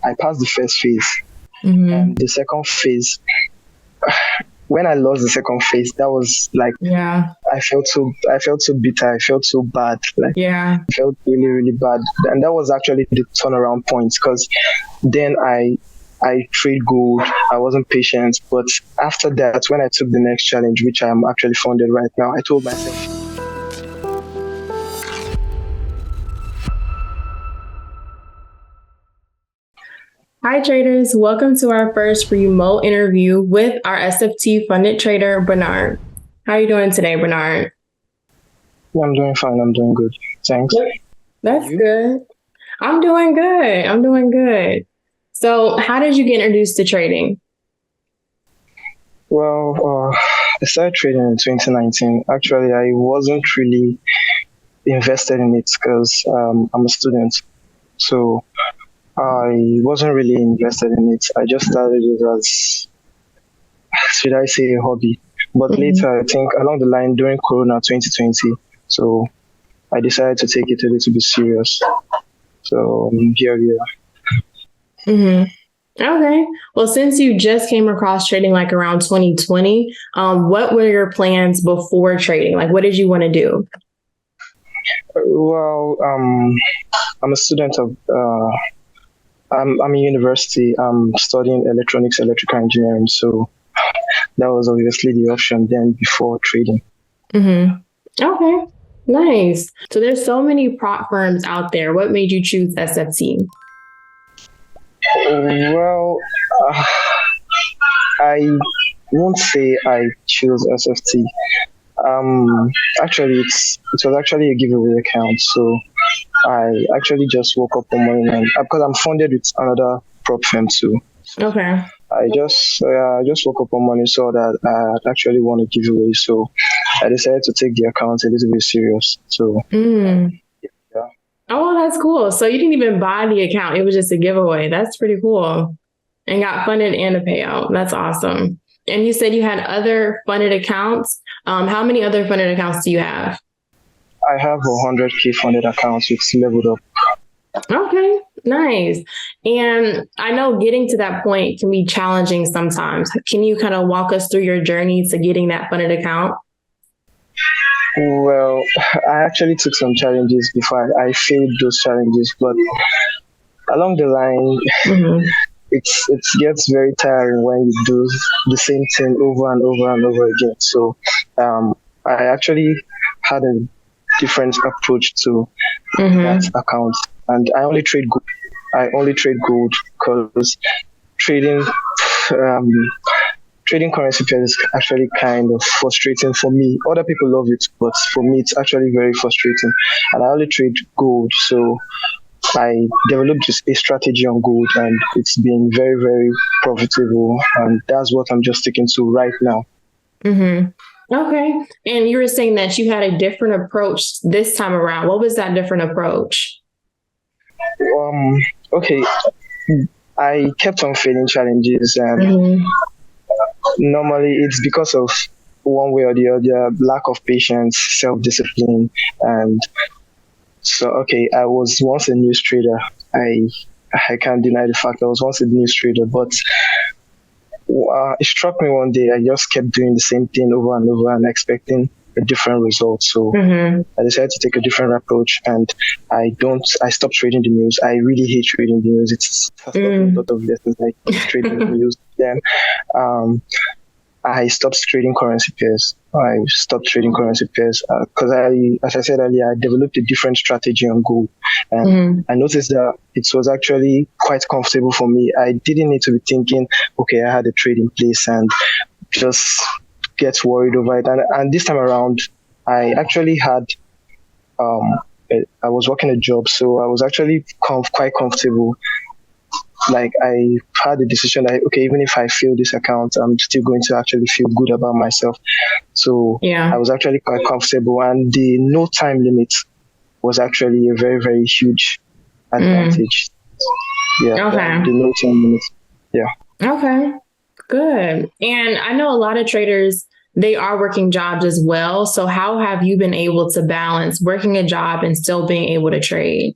I passed the first phase. Mm-hmm. And the second phase, when I lost the second phase, that was like, I felt so bitter. I felt so bad. Like, I felt really, really bad. And that was actually the turnaround point, because then I trade gold. I wasn't patient. But after that, when I took the next challenge, which I'm actually funded right now, I told myself, hi traders, welcome to our first remote interview with our SFT funded trader, Bernard. How are you doing today, Bernard? Yeah, I'm doing fine. I'm doing good. Thanks. That's good. I'm doing good. So how did you get introduced to trading? Well, I started trading in 2019. Actually, I wasn't really invested in it because I'm a student. So I wasn't really invested in it. I just started it as, should I say, a hobby. But later, I think along the line during Corona 2020, so I decided to take it a little bit serious. So here we are. Okay. Well, since you just came across trading like around 2020, what were your plans before trading? Like, what did you want to do? Well, I'm a student of, I'm in university. I'm studying electrical engineering. So that was obviously the option then before trading. Okay, nice. So there's so many prop firms out there. What made you choose SFT? Well, I won't say I chose SFT. Actually, it was actually a giveaway account. So I actually just woke up one morning, and because I'm funded with another prop firm too. Okay. I just woke up one morning, saw that I actually won a giveaway, so I decided to take the account a little bit serious. So yeah. Oh, that's cool. So you didn't even buy the account; it was just a giveaway. That's pretty cool, and got funded and a payout. That's awesome. And you said you had other funded accounts. How many other funded accounts do you have? I have 100K funded accounts with Leveled Up. Okay, nice. And I know getting to that point can be challenging sometimes. Can you kind of walk us through your journey to getting that funded account? Well, I actually took some challenges before I failed those challenges, but along the line, it gets very tiring when you do the same thing over and over and over again. So I actually had a different approach to that account, and I only trade gold because trading currency pairs is actually kind of frustrating for me. Other people love it, but for me it's actually very frustrating, and I only trade gold. So I developed a strategy on gold, and it's been very, very profitable, and that's what I'm just sticking to right now. Okay. And you were saying that you had a different approach this time around. What was that different approach? Okay. I kept on failing challenges, and normally it's because of one way or the other, lack of patience, self-discipline, and so, okay, I was once a news trader. I can't deny the fact I was once a news trader, but it struck me one day. I just kept doing the same thing over and over and expecting a different result. So I decided to take a different approach, and I stopped trading the news. I really hate trading the news. It's a lot of lessons like trading the news. Then I stopped trading currency pairs. Because as I said earlier, I developed a different strategy on gold. And I noticed that it was actually quite comfortable for me. I didn't need to be thinking, okay, I had a trade in place and just get worried over it. And this time around, I actually had, I was working a job, so I was actually quite comfortable. Like, I had the decision that, okay, even if I fail this account, I'm still going to actually feel good about myself. So I was actually quite comfortable, and the no time limit was actually a very, very huge advantage. Yeah. Okay. The no time limit. Yeah. Okay. Good. And I know a lot of traders, they are working jobs as well. So how have you been able to balance working a job and still being able to trade?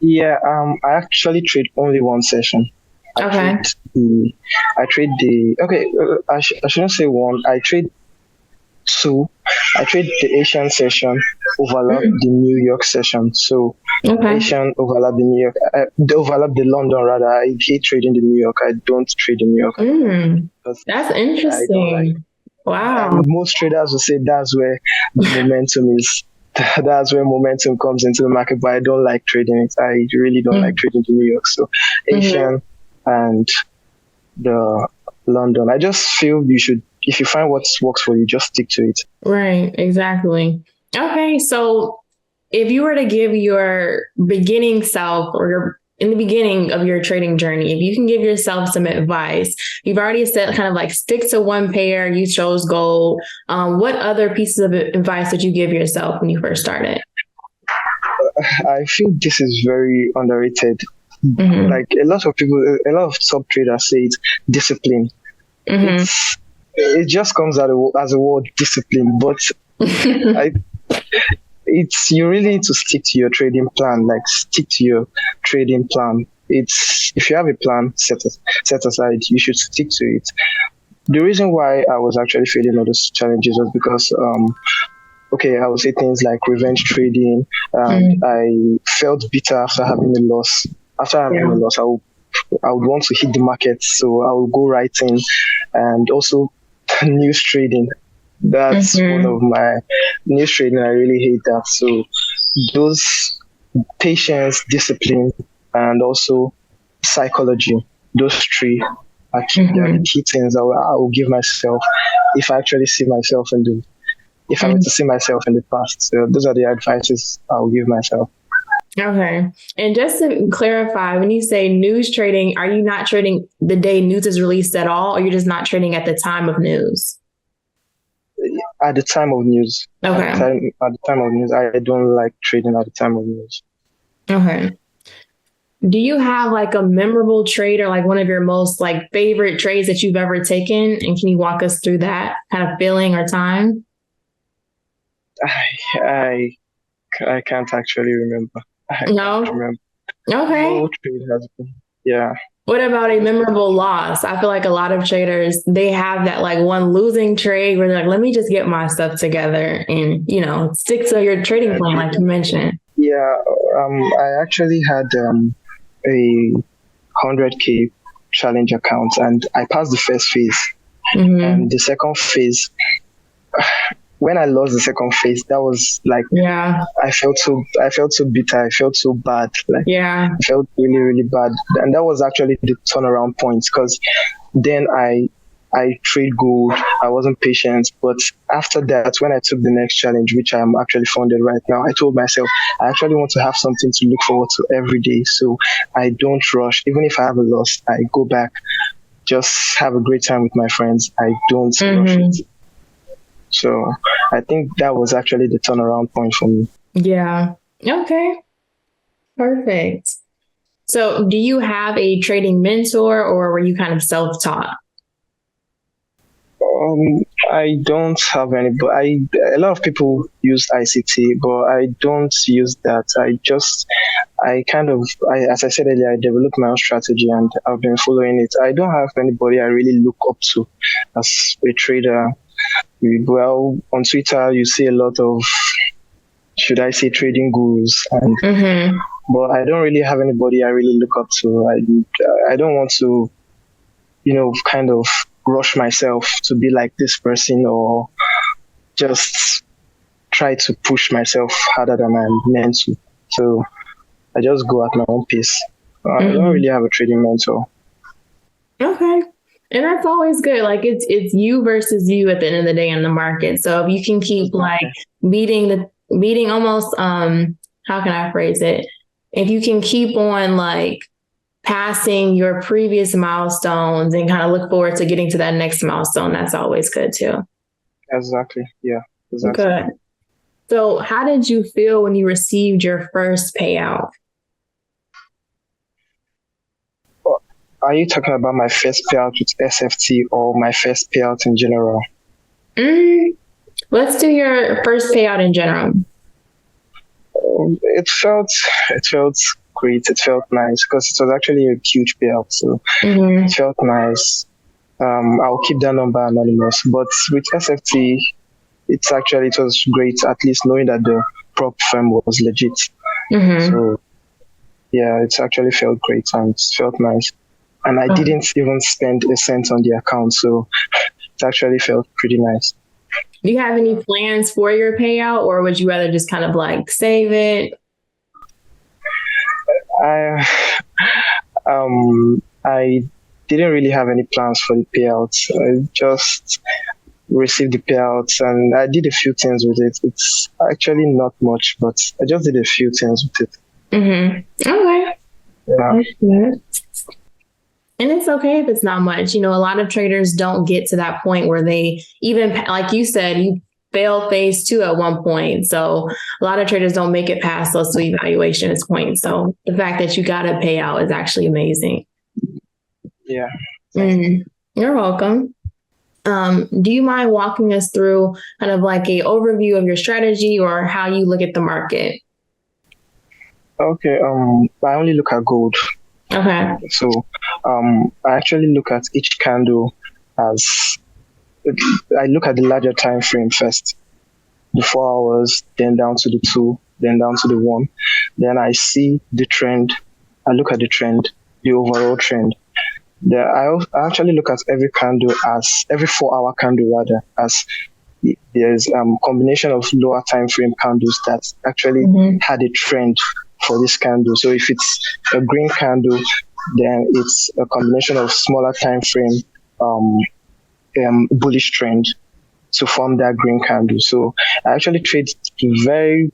Yeah, I actually trade only one session. Okay. I trade the okay. I shouldn't say one. I trade two. I trade the Asian session, overlap the New York session. So Okay. Asian overlap the New York. They overlap the London rather. I hate trading the New York. I don't trade in New York. That's I don't like. interesting. Wow. And most traders will say that's where the momentum is. That's where momentum comes into the market. But I don't like trading it. I really don't like trading the New York. So Asian and the London. I just feel you should, if you find what works for you, just stick to it. Right, exactly. Okay, so if you were to give your beginning self or in the beginning of your trading journey, if you can give yourself some advice, you've already said kind of like stick to one pair, you chose gold. What other pieces of advice did you give yourself when you first started? I feel this is very underrated. Like a lot of people, a lot of top traders say it's discipline. It just comes out as a word, discipline, but you really need to stick to your trading plan. Like stick to your trading plan. It's if you have a plan set aside, you should stick to it. The reason why I was actually failing all those challenges was because I would say things like revenge trading, and I felt bitter after having a loss. After having a loss, I would want to hit the market, so I would go right in, and also news trading. That's one of my news trading. I really hate that. So those patience, discipline, and also psychology, those three are the key things I will give myself if I actually see myself if I were to see myself in the past. So those are the advices I will give myself. Okay. And just to clarify, when you say news trading, are you not trading the day news is released at all, or you're just not trading at the time of news? At the time of news. Okay. At the time of news, I don't like trading at the time of news. Okay. Do you have like a memorable trade or like one of your most like favorite trades that you've ever taken? And can you walk us through that kind of feeling or time? I can't actually remember. No. Can't remember. Okay. No trade has been. Yeah. What about a memorable loss? I feel like a lot of traders, they have that like one losing trade where they're like, let me just get my stuff together and, stick to your trading plan, like you mentioned. Yeah. I actually had a 100K challenge account, and I passed the first phase. And the second phase, when I lost the second phase, that was like, I felt so bitter. I felt so bad. Like, I felt really, really bad. And that was actually the turnaround point, because then I trade gold. I wasn't patient. But after that, when I took the next challenge, which I'm actually funded right now, I told myself, I actually want to have something to look forward to every day. So I don't rush. Even if I have a loss, I go back, just have a great time with my friends. I don't rush it. So I think that was actually the turnaround point for me. Yeah. Okay. Perfect. So do you have a trading mentor, or were you kind of self-taught? I don't have any, but a lot of people use ICT, but I don't use that. As I said earlier, I developed my own strategy and I've been following it. I don't have anybody I really look up to as a trader. Well, on Twitter, you see a lot of, should I say, trading gurus, and but I don't really have anybody I really look up to. I don't want to, kind of rush myself to be like this person, or just try to push myself harder than I'm meant to. So I just go at my own pace. I don't really have a trading mentor. Okay. And that's always good. Like it's you versus you at the end of the day in the market. So if you can keep like beating almost, how can I phrase it? If you can keep on like passing your previous milestones and kind of look forward to getting to that next milestone, that's always good too. Exactly. Yeah. Exactly. Good. So how did you feel when you received your first payout? Are you talking about my first payout with SFT or my first payout in general? Let's do your first payout in general. It felt great. It felt nice because it was actually a huge payout. So it felt nice. I'll keep that number anonymous. But with SFT, it was great, at least knowing that the prop firm was legit. So yeah, it actually felt great and it felt nice. And I didn't even spend a cent on the account. So it actually felt pretty nice. Do you have any plans for your payout, or would you rather just kind of like save it? I didn't really have any plans for the payouts. I just received the payouts and I did a few things with it. It's actually not much, but I just did a few things with it. Okay. Yeah. And it's okay if it's not much. A lot of traders don't get to that point where they even, like you said, you failed phase 2 at one point. So a lot of traders don't make it past those 2 evaluations points. So the fact that you got a payout is actually amazing. Yeah. You're welcome. Do you mind walking us through kind of like a overview of your strategy or how you look at the market? Okay. I only look at gold. Okay. So I actually look at each candle as I look at the larger time frame first, the 4 hours, then down to the 2, then down to the 1. Then I see the trend. I look at the trend, the overall trend. I actually look at every 4-hour candle rather, as there's combination of lower time frame candles that actually had a trend for this candle. So if it's a green candle, then it's a combination of smaller time frame bullish trend to form that green candle. So I actually trade the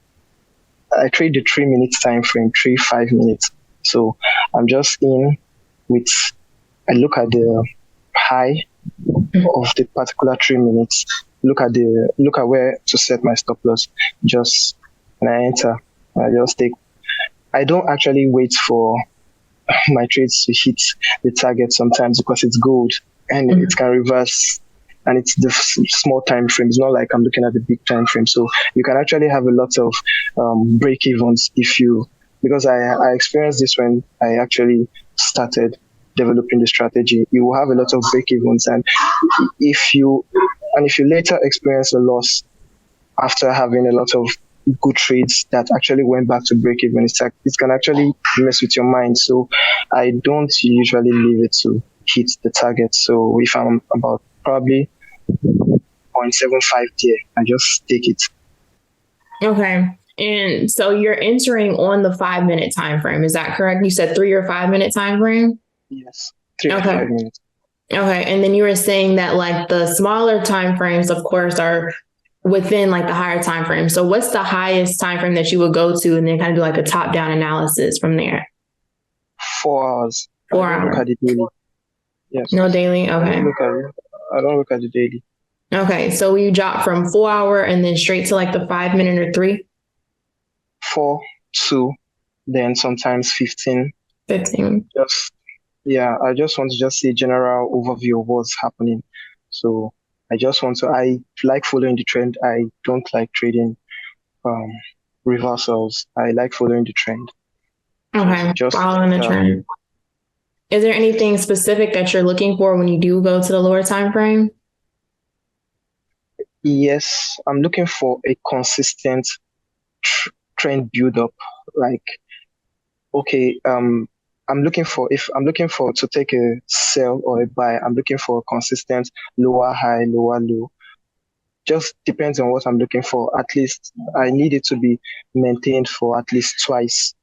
3-minute time frame, 3-5 minutes. So I'm just in with, I look at the high of the particular 3 minutes, look at where to set my stop loss, just, and I enter. I don't actually wait for my trades to hit the target sometimes because it's gold and it can reverse, and it's the small time frame. It's not like I'm looking at the big time frame. So you can actually have a lot of break evens because I experienced this when I actually started developing the strategy. You will have a lot of break evens, and if you later experience a loss after having a lot of good trades that actually went back to break even, it can actually mess with your mind. So I don't usually leave it to hit the target. So if I'm about probably 0.75 there, I just take it. Okay. And so you're entering on the 5-minute time frame. Is that correct? You said 3 or 5 minute time frame? Yes, 3 or 5 minutes. Okay. And then you were saying that like the smaller time frames, of course, are within like the higher time frame. So what's the highest time frame that you would go to and then kind of do like a top down analysis from there? 4 hours. 4 hours. Look at the daily. Yes. No daily. Okay. I don't look at the daily. Okay. So you drop from 4 hour and then straight to like the 5 minute or 3? 4, 2, then sometimes 15. 15. I just want to just see a general overview of what's happening. So I like following the trend. I don't like trading reversals. I like following the trend. Okay, just following the trend. Is there anything specific that you're looking for when you do go to the lower time frame? Yes, I'm looking for a consistent trend build up. Like, okay, I'm looking for to take a sell or a buy, I'm looking for a consistent lower high, lower low. Just depends on what I'm looking for. At least I need it to be maintained for at least twice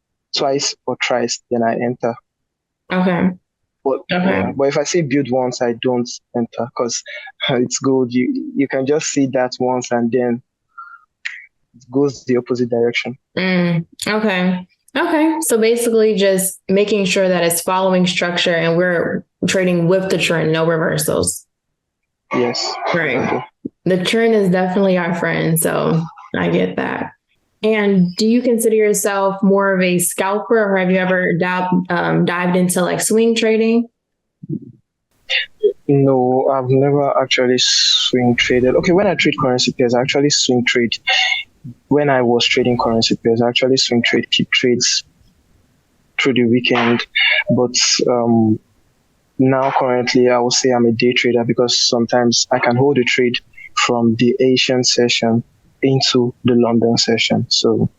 or thrice, then I enter. Okay. But if I say build once, I don't enter because it's good. You can just see that once and then it goes the opposite direction. Okay. So basically just making sure that it's following structure and we're trading with the trend, no reversals. Yes. Right. Okay. The trend is definitely our friend. So I get that. And do you consider yourself more of a scalper, or have you ever dived into like swing trading? No, I've never actually swing traded. Okay, when I trade currency pairs, I actually swing trade. When I was trading currency pairs, I actually swing trade, keep trades. through the weekend. But now currently I would say I'm a day trader because sometimes I can hold a trade from the Asian session into the London session. So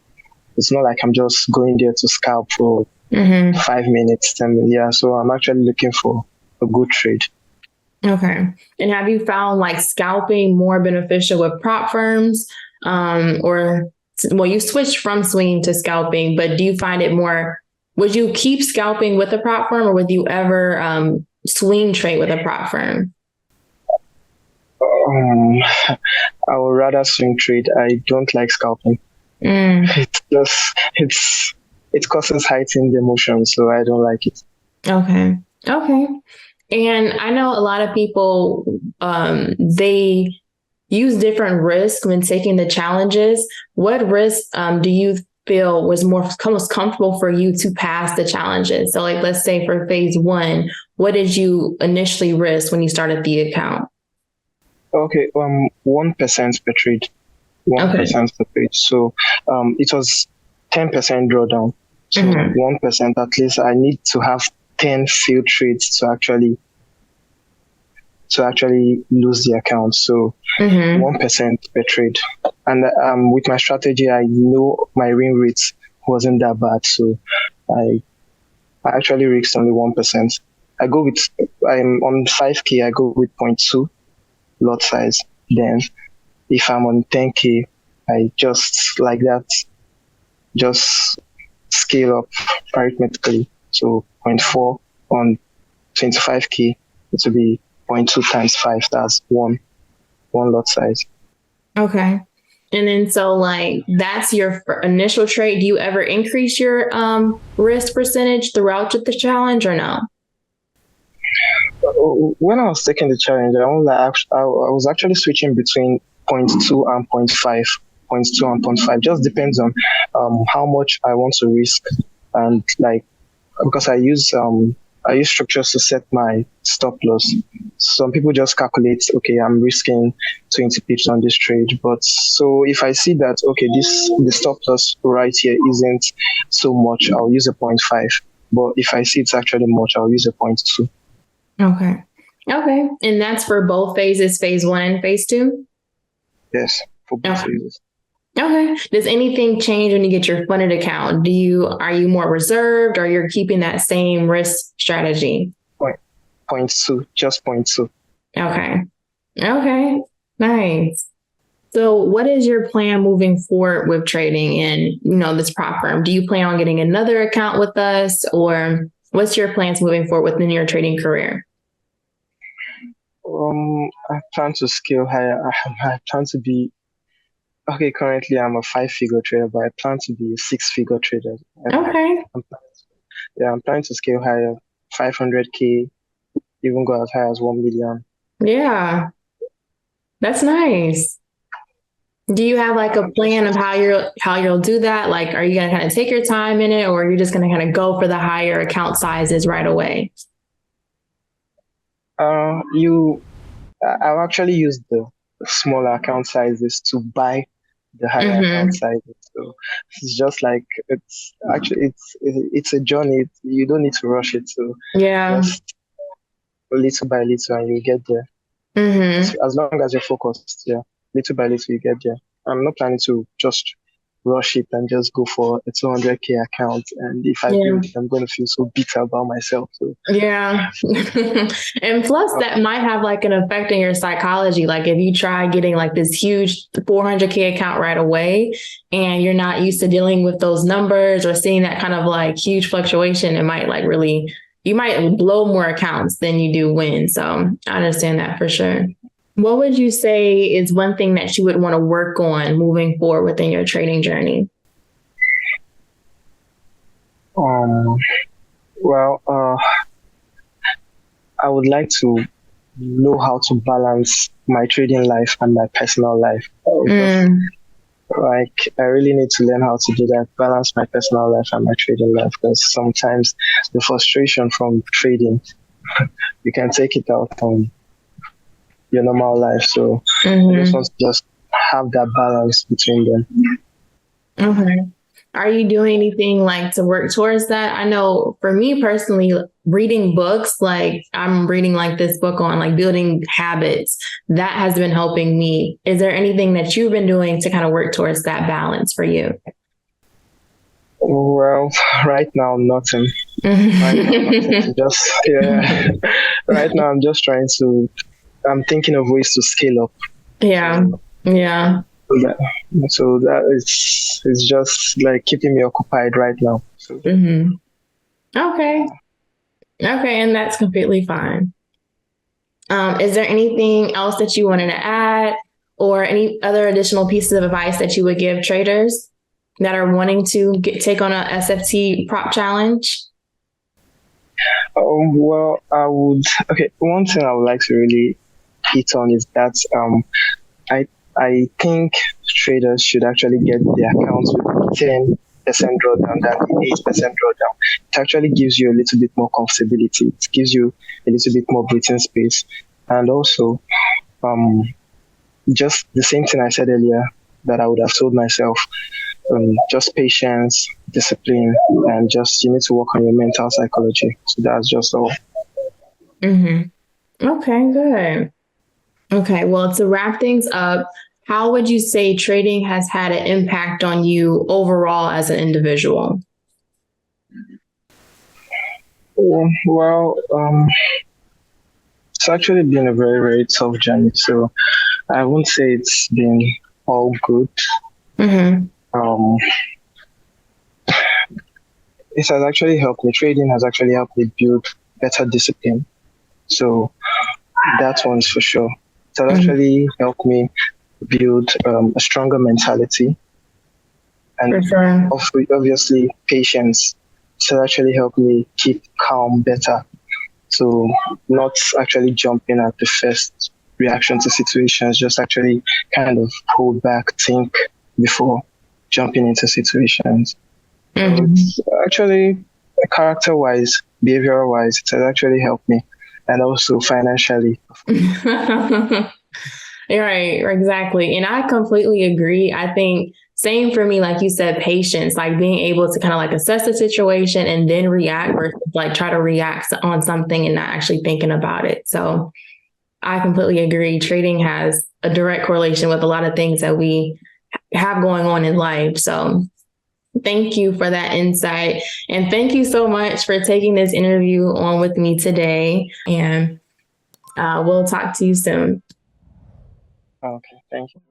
it's not like I'm just going there to scalp for 5 minutes, 10 minutes. Yeah, so I'm actually looking for a good trade. Okay. And have you found like scalping more beneficial with prop firms? You switched from swinging to scalping, but do you find it more, would you keep scalping with a prop firm or would you ever swing trade with a prop firm? I would rather swing trade. I don't like scalping. It causes heightened emotion, so I don't like it. Okay. And I know a lot of people, they use different risks when taking the challenges. What risk do you feel was most comfortable for you to pass the challenges? So like, let's say for phase 1, what did you initially risk when you started the account? Okay, 1% per trade. 1% per trade. So it was 10% drawdown. So 1%, at least I need to have 10 failed trades to actually lose the account. So 1% per trade. And with my strategy, I know my win rate wasn't that bad. So I actually risked only 1%. I'm on 5K, I go with 0.2 lot size. Then if I'm on 10K, I just like that, just scale up arithmetically. So 0.4 on 25K, it will be 0.2 times 5. That's one lot size. Okay. And then so like that's your initial trade. Do you ever increase your risk percentage throughout the challenge or no? When I was taking the challenge, I was actually switching between 0.2 and 0.5. 0.2 and 0.5 just depends on how much I want to risk, and like because I use structures to set my stop loss. Some people just calculate, okay, I'm risking 20 pips on this trade, but so if I see that okay, the stop loss right here isn't so much, I'll use a 0.5. But if I see it's actually much, I'll use a 0.2. Okay. And that's for both phases, phase 1 and phase 2? Yes, for both phases. Okay. Does anything change when you get your funded account? Are you more reserved or you're keeping that same risk strategy? 0.2, just 0.2. Okay. Nice. So what is your plan moving forward with trading in, this prop firm? Do you plan on getting another account with us, or what's your plans moving forward within your trading career? I plan to scale higher. I plan to be, okay, currently I'm a 5-figure trader, but I plan to be a 6-figure trader. Okay. I'm planning to scale higher, 500K, even go as high as 1 million. Yeah, that's nice. Do you have like a plan of how you'll do that? Like, are you going to kind of take your time in it, or are you just going to kind of go for the higher account sizes right away? I'll actually use the smaller account sizes to buy the higher account sizes. So it's just like, it's a journey. You don't need to rush it. So just little by little and you get there. As long as you're focused, little by little you get there. I'm not planning to just rush it and just go for a 200K account. And if I do, I'm going to feel so bitter about myself. So. Yeah. And plus that might have like an effect on your psychology. Like if you try getting like this huge 400K account right away and you're not used to dealing with those numbers or seeing that kind of like huge fluctuation, it might like really, you might blow more accounts than you do win. So I understand that for sure. What would you say is one thing that you would want to work on moving forward within your trading journey? I would like to know how to balance my trading life and my personal life. Like, I really need to learn how to do that, balance my personal life and my trading life, because sometimes the frustration from trading, you can take it out on your normal life. So I just want to just have that balance between them. Okay. Are you doing anything like to work towards that? I know for me personally, reading books, like I'm reading like this book on like building habits, that has been helping me. Is there anything that you've been doing to kind of work towards that balance for you? Well, right now, nothing. Right now, nothing. Just, yeah. Right now, I'm thinking of ways to scale up. Yeah. Yeah. So that is just like keeping me occupied right now. So. Okay. Okay. And that's completely fine. Is there anything else that you wanted to add or any other additional pieces of advice that you would give traders that are wanting to take on a SFT prop challenge? Well, one thing I would like to really hit on is that I think traders should actually get their accounts with 10% drawdown than the 8% drawdown. It actually gives you a little bit more comfortability. It gives you a little bit more breathing space. And also, just the same thing I said earlier that I would have told myself, just patience, discipline, and just you need to work on your mental psychology. So that's just all. Okay, good. Okay, well, to wrap things up, how would you say trading has had an impact on you overall as an individual? Well, it's actually been a very, very tough journey. So I won't say it's been all good. It has actually helped me. Trading has actually helped me build better discipline. So that one's for sure. It has actually helped me build a stronger mentality. And obviously patience. It has actually helped me keep calm better. So not actually jumping at the first reaction to situations, just actually kind of hold back, think before jumping into situations. So it's actually character-wise, behavior-wise, it has actually helped me. And also financially. Right, exactly. And I completely agree. I think same for me, like you said, patience, like being able to kind of like assess the situation and then react versus like try to react on something and not actually thinking about it. So I completely agree. Trading has a direct correlation with a lot of things that we have going on in life. So thank you for that insight. And thank you so much for taking this interview on with me today. And we'll talk to you soon. Okay, thank you.